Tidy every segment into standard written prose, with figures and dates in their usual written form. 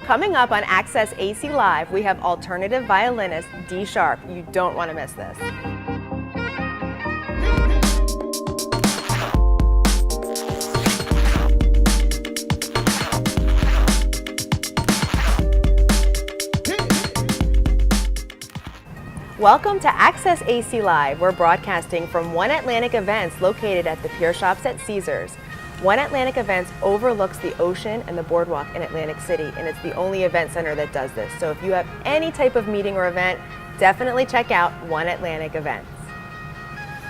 Coming up on Access AC Live, we have alternative violinist D Sharp. You don't want to miss this. Welcome to Access AC Live. We're broadcasting from One Atlantic Events located at the Pier Shops at Caesars. One Atlantic Events overlooks the ocean and the boardwalk in Atlantic City, and it's the only event center that does this. So if you have any type of meeting or event, definitely check out One Atlantic Events.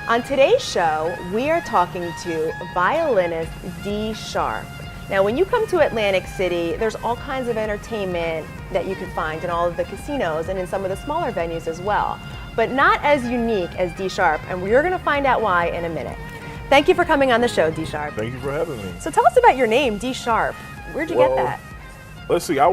On today's show, we are talking to violinist D Sharp. Now, when you come to Atlantic City, there's all kinds of entertainment that you can find in all of the casinos and in some of the smaller venues as well, but not as unique as D Sharp, and we're going to find out why in a minute. Thank you for coming on the show, D Sharp. Thank you for having me. So tell us about your name, D Sharp. Where'd you get that? Let's see. When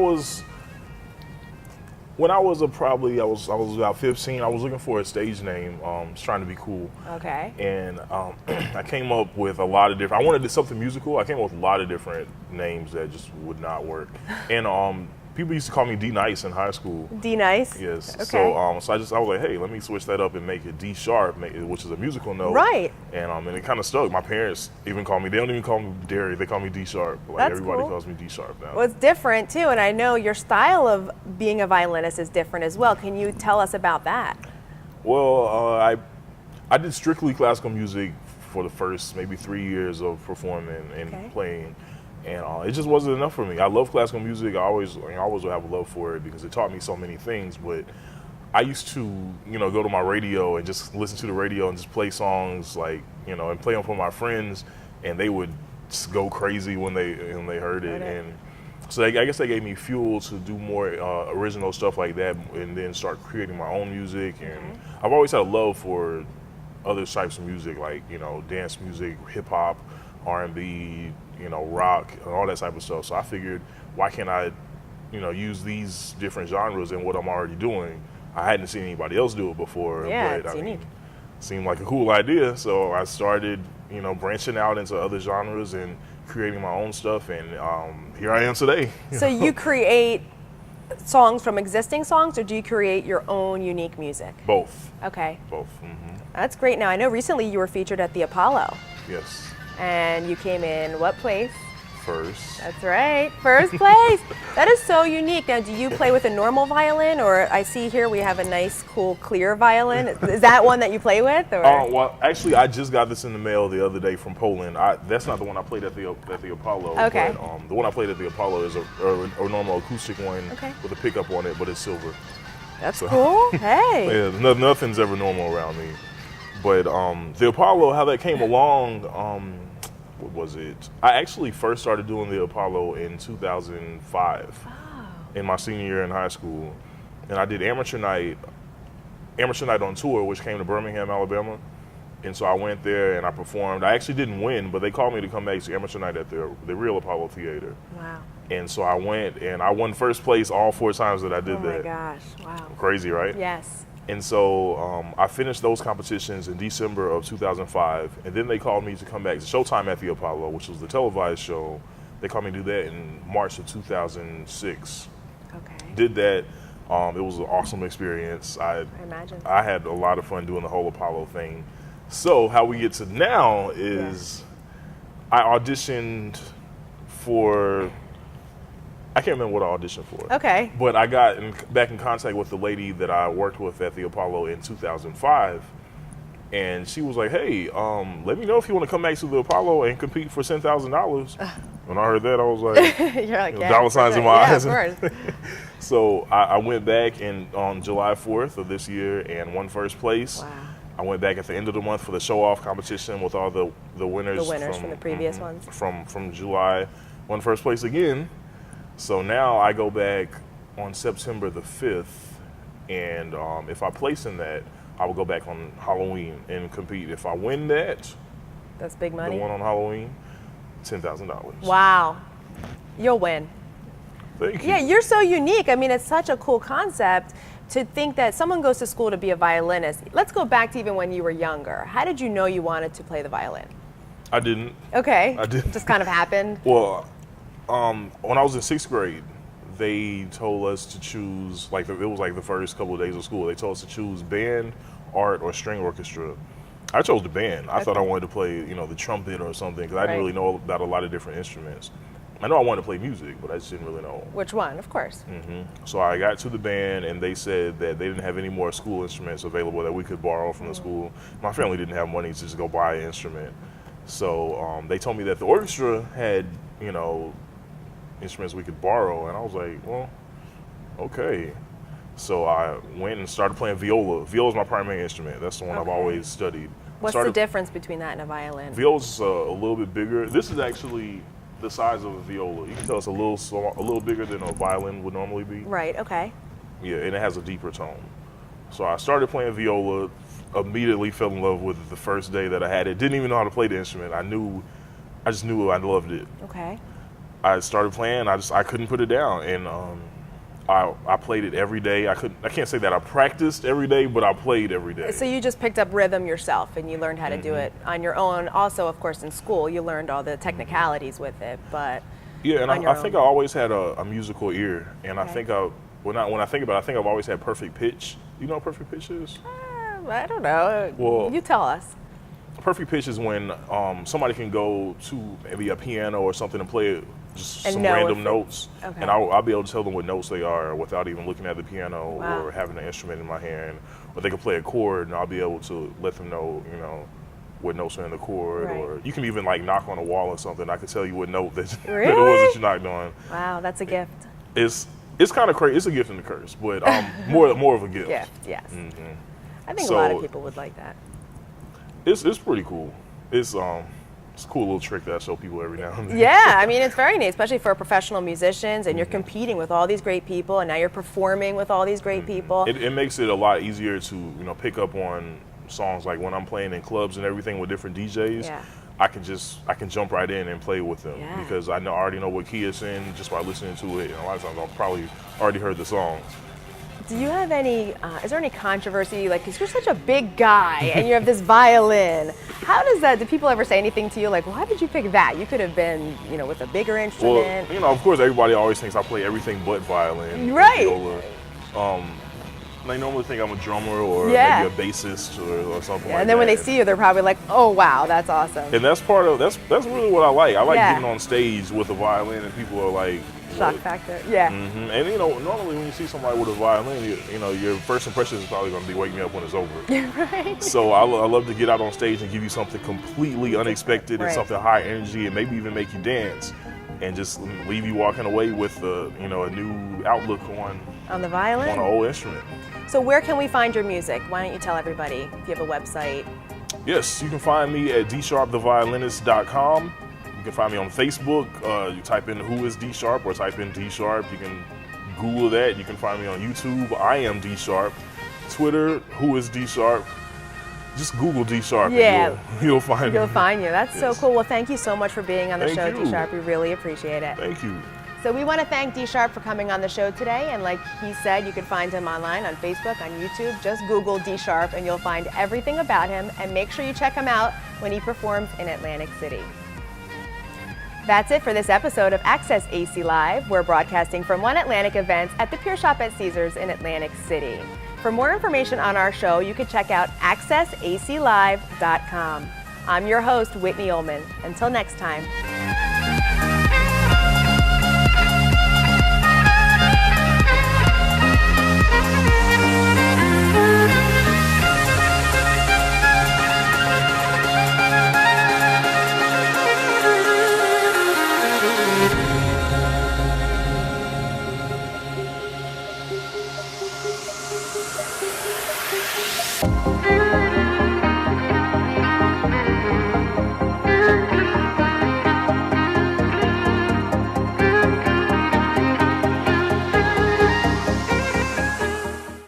I was about 15. I was looking for a stage name. Was trying to be cool. Okay. And I came up with a lot of different. I wanted something musical. I came up with a lot of different names that just would not work. And people used to call me D Nice in high school. D Nice. Yes. Okay. So I was like, hey, let me switch that up and make it D Sharp, which is a musical note. Right. And it kind of stuck. My parents even call me. They don't even call me Derry. They call me D Sharp. Like That's everybody cool. calls me D Sharp now. Well, it's different too, and I know your style of being a violinist is different as well. Can you tell us about that? Well, I did strictly classical music for the first maybe 3 years of performing and playing. And it just wasn't enough for me. I love classical music. I always will have a love for it because it taught me so many things. But I used to, go to my radio and just listen to the radio and just play songs and play them for my friends, and they would just go crazy when they heard it. And so I guess they gave me fuel to do more original stuff like that, and then start creating my own music. And I've always had a love for other types of music, like dance music, hip hop, R&B. Rock and all that type of stuff. So I figured, why can't I, use these different genres in what I'm already doing? I hadn't seen anybody else do it before, yeah, but it's unique. Seemed like a cool idea. So I started, branching out into other genres and creating my own stuff. And here I am today. So you create songs from existing songs, or do you create your own unique music? Both. Okay. Both. Mm-hmm. That's great. Now, I know recently you were featured at the Apollo. Yes. And you came in what place? First. That's right, first place. That is so unique. Now, do you play with a normal violin, or I see here we have a nice, cool, clear violin? Is that one that you play with? Or? Well, actually, I just got this in the mail the other day from Poland. That's not the one I played at the Apollo. Okay. But, the one I played at the Apollo is a normal acoustic one with a pickup on it, but it's silver. That's cool. Hey. Yeah, nothing's ever normal around me. But the Apollo, how that came along, what was it? I actually first started doing the Apollo in 2005, in my senior year in high school. And I did Amateur Night on tour, which came to Birmingham, Alabama. And so I went there and I performed. I actually didn't win, but they called me to come back to Amateur Night at the real Apollo Theater. Wow. And so I went and I won first place all 4 times that I did that. Oh my gosh, wow. Crazy, right? Yes. And so I finished those competitions in December of 2005, and then they called me to come back to Showtime at the Apollo, which was the televised show. They called me to do that in March of 2006. Okay. Did that. It was an awesome experience. I imagine. I had a lot of fun doing the whole Apollo thing. So how we get to now is I auditioned for... I can't remember what I auditioned for. Okay. But I got back in contact with the lady that I worked with at the Apollo in 2005. And she was like, hey, let me know if you want to come back to the Apollo and compete for $10,000. When I heard that, I was like, you're like, dollar signs in my eyes. Of course. So I went back on July 4th of this year and won first place. Wow. I went back at the end of the month for the show-off competition with all the winners. The winners from the previous ones. From July, won first place again. So now I go back on September the 5th, and if I place in that, I will go back on Halloween and compete. If I win that, that's big money. The one on Halloween, $10,000. Wow, you'll win. Thank you. Yeah, you're so unique. I mean, it's such a cool concept to think that someone goes to school to be a violinist. Let's go back to even when you were younger. How did you know you wanted to play the violin? I didn't. Okay. I didn't. Just kind of happened? Well, when I was in 6th grade, they told us to choose, like, it was like the first couple of days of school. They told us to choose band, art, or string orchestra. I chose the band. I thought I wanted to play, the trumpet or something, because I didn't really know about a lot of different instruments. I know I wanted to play music, but I just didn't really know which one, of course. So I got to the band, and they said that they didn't have any more school instruments available that we could borrow from the school. My family didn't have money to just go buy an instrument. So they told me that the orchestra had, instruments we could borrow, and I was like, well, okay. So I went and started playing viola. Viola is my primary instrument. That's the one I've always studied. What's the difference between that and a violin? Viola's a little bit bigger. This is actually the size of a viola. You can tell it's a little bigger than a violin would normally be. Right, okay. Yeah, and it has a deeper tone. So I started playing viola, immediately fell in love with it the first day that I had it. Didn't even know how to play the instrument. I just knew I loved it. Okay. I started playing, I couldn't put it down, and I played it every day. I can't say that I practiced every day, but I played every day. So you just picked up rhythm yourself, and you learned how to do it on your own. Also, of course, in school, you learned all the technicalities with it, but yeah, and I think I always had a musical ear, and I think when I think about it, I think I've always had perfect pitch. You know what perfect pitch is? I don't know. Well, you tell us. Perfect pitch is when somebody can go to maybe a piano or something and play just some random notes, and I'll be able to tell them what notes they are without even looking at the piano or having an instrument in my hand. Or they can play a chord, and I'll be able to let them know, what notes are in the chord. Right. Or you can even like knock on a wall or something. I can tell you what note that, that it was that you knocked on. Wow, that's a gift. It's kind of crazy. It's a gift and a curse, but more of a gift. Gift, yes. I think a lot of people would like that. It's pretty cool. It's a cool little trick that I show people every now and then. Yeah, I mean, it's very neat, especially for professional musicians, and you're competing with all these great people, and now you're performing with all these great people. It makes it a lot easier to pick up on songs, like when I'm playing in clubs and everything with different DJs. Yeah. I can jump right in and play with them because I already know what key it's in just by listening to it. And a lot of times I've probably already heard the song. Do you have any, is there any controversy, like, because you're such a big guy and you have this violin, how does that, do people ever say anything to you, like, why did you pick that? You could have been, with a bigger instrument. Well, of course, everybody always thinks I play everything but violin. Right. Viola. They normally think I'm a drummer or maybe a bassist or something like that. And then when they see you, they're probably like, oh, wow, that's awesome. And that's that's really what I like. I like getting on stage with a violin and people are like, shock factor, yeah. And normally when you see somebody with a violin, your first impression is probably going to be wake me up when it's over. Right. So I love to get out on stage and give you something completely unexpected and something high energy, and maybe even make you dance, and just leave you walking away with a new outlook on the violin, on an old instrument. So where can we find your music? Why don't you tell everybody if you have a website? Yes, you can find me at dsharptheviolinist.com. You can find me on Facebook. You type in Who is D Sharp or type in D Sharp. You can Google that. You can find me on YouTube. I am D Sharp. Twitter, Who is D Sharp. Just Google D Sharp. Yeah. And you'll find me. You'll find you. That's so cool. Well, thank you so much for being on the show, D Sharp. We really appreciate it. Thank you. So we want to thank D Sharp for coming on the show today. And like he said, you can find him online on Facebook, on YouTube. Just Google D Sharp and you'll find everything about him. And make sure you check him out when he performs in Atlantic City. That's it for this episode of Access AC Live. We're broadcasting from One Atlantic Events at the Pier Shop at Caesars in Atlantic City. For more information on our show, you can check out accessaclive.com. I'm your host, Whitney Ullman. Until next time.